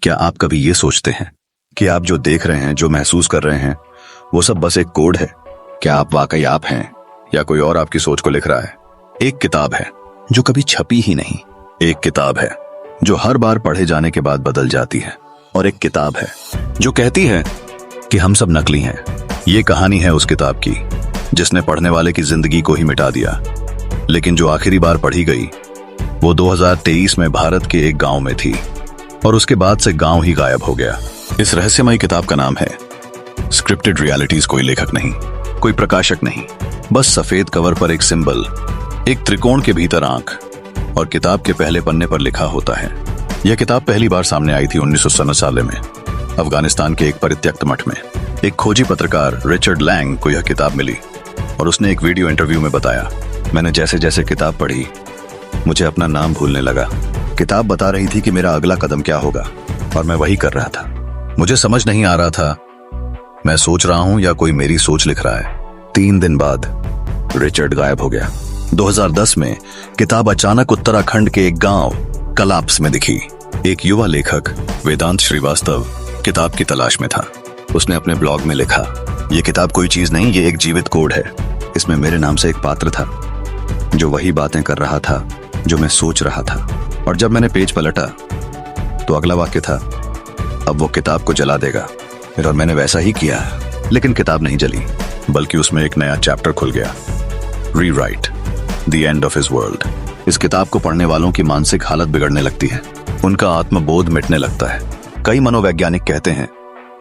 क्या आप कभी ये सोचते हैं कि आप जो देख रहे हैं, जो महसूस कर रहे हैं, वो सब बस एक कोड है? क्या आप वाकई आप हैं या कोई और आपकी सोच को लिख रहा है? एक किताब है जो कभी छपी ही नहीं, एक किताब है जो हर बार पढ़े जाने के बाद बदल जाती है, और एक किताब है जो कहती है कि हम सब नकली हैं। ये कहानी है उस किताब की जिसने पढ़ने वाले की जिंदगी को ही मिटा दिया, लेकिन जो आखिरी बार पढ़ी गई वो 2023 में भारत के एक गांव में थी, और उसके बाद से गांव ही गायब हो गया। इस रहस्यमयी किताब का नाम है स्क्रिप्टेड रियलिटीज। कोई लेखक नहीं, कोई प्रकाशक नहीं, बस सफेद कवर पर एक सिंबल, एक त्रिकोण के भीतर आंख, और किताब के पहले पन्ने पर लिखा होता है। यह किताब पहली बार सामने आई थी 1997 में अफगानिस्तान के एक परित्यक्त मठ में। एक खोजी पत्रकार रिचर्ड लैंग को यह किताब मिली और उसने एक वीडियो इंटरव्यू में बताया, मैंने जैसे जैसे किताब पढ़ी मुझे अपना नाम भूलने लगा। किताब बता रही थी कि मेरा अगला कदम क्या होगा, और मैं वही कर रहा था। मुझे समझ नहीं आ रहा था मैं सोच रहा हूं या कोई मेरी सोच लिख रहा है। 3 दिन बाद रिचर्ड गायब हो गया। 2010 में किताब अचानक उत्तराखंड के एक गांव कलाप्स में दिखी। एक युवा लेखक वेदांत श्रीवास्तव किताब की तलाश में था। उसने अपने ब्लॉग में लिखा, ये किताब कोई चीज नहीं, ये एक जीवित कोड है। इसमें मेरे नाम से एक पात्र था जो वही बातें कर रहा था जो मैं सोच रहा था। और जब मैंने पेज पलटा तो अगला वाक्य था, अब वो किताब को जला देगा। और मैंने वैसा ही किया, लेकिन किताब नहीं जली, बल्कि उसमें एक नया चैप्टर खुल गया। Rewrite the end of his world. इस किताब को पढ़ने वालों की मानसिक हालत बिगड़ने लगती है, उनका आत्मबोध मिटने लगता है। कई मनोवैज्ञानिक कहते हैं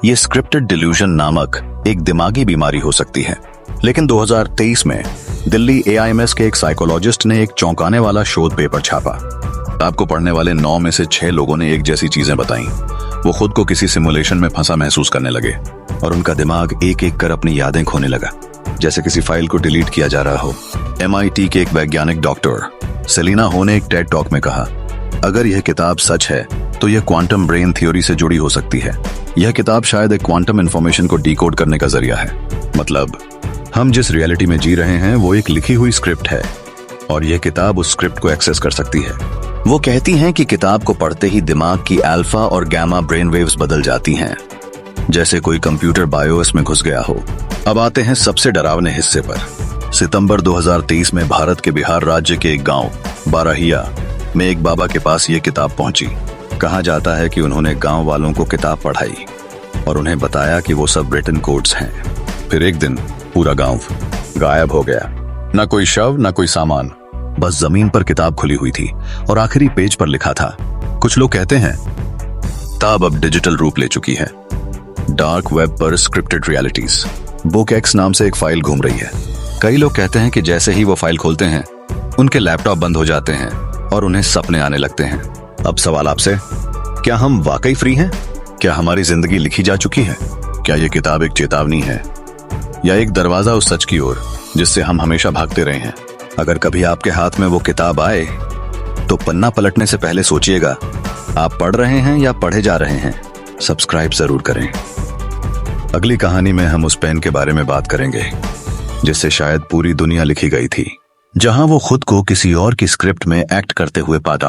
ये स्क्रिप्टेड डिल्यूजन नामक एक दिमागी बीमारी हो सकती है। लेकिन 2023 में दिल्ली AIMS के एक साइकोलॉजिस्ट ने एक चौंकाने वाला शोध पेपर छापा। किताब को पढ़ने वाले 9 में से 6 लोगों ने एक जैसी चीजें बताई। वो खुद को किसी सिमुलेशन में फंसा महसूस करने लगे, और उनका दिमाग एक एक कर अपनी यादें खोने लगा, जैसे किसी फाइल को डिलीट किया जा रहा हो। MIT के एक वैज्ञानिक डॉक्टर सेलिना हो ने एक टेड टॉक में कहा, अगर यह किताब सच है तो यह क्वांटम ब्रेन थ्योरी से जुड़ी हो सकती है। यह किताब शायद एक क्वांटम इंफॉर्मेशन को डिकोड करने का जरिया है। मतलब हम जिस रियलिटी में जी रहे हैं वो एक लिखी हुई स्क्रिप्ट है, और यह किताब उस स्क्रिप्ट को एक्सेस कर सकती है। वो कहती हैं कि किताब को पढ़ते ही दिमाग की अल्फा और गैमा ब्रेन वेव्स बदल जाती हैं, जैसे कोई कंप्यूटर बायोस में घुस गया हो। अब आते हैं सबसे डरावने हिस्से पर। सितंबर 2023 में भारत के बिहार राज्य के एक गांव बाराहिया में एक बाबा के पास ये किताब पहुंची। कहा जाता है कि उन्होंने गांव वालों को किताब पढ़ाई और उन्हें बताया कि वो सब रिटन कोड्स हैं। फिर एक दिन पूरा गांव गायब हो गया, ना कोई शव, ना कोई सामान, बस जमीन पर किताब खुली हुई थी और आखिरी पेज पर लिखा था। कुछ लोग कहते हैं किताब अब डिजिटल रूप ले चुकी है। डार्क वेब पर स्क्रिप्टेड रियलिटीज बुक एक्स नाम से एक फाइल घूम रही है। कई लोग कहते हैं कि जैसे ही वो फाइल खोलते हैं उनके लैपटॉप बंद हो जाते हैं और उन्हें सपने आने लगते हैं। अब सवाल आपसे, क्या हम वाकई फ्री हैं? क्या हमारी जिंदगी लिखी जा चुकी है? क्या ये किताब एक चेतावनी है या एक दरवाजा उस सच की ओर जिससे हम हमेशा भागते रहे हैं? अगर कभी आपके हाथ में वो किताब आए तो पन्ना पलटने से पहले सोचिएगा, आप पढ़ रहे हैं या पढ़े जा रहे हैं? सब्सक्राइब जरूर करें। अगली कहानी में हम उस पेन के बारे में बात करेंगे जिससे शायद पूरी दुनिया लिखी गई थी, जहां वो खुद को किसी और की स्क्रिप्ट में एक्ट करते हुए पाता।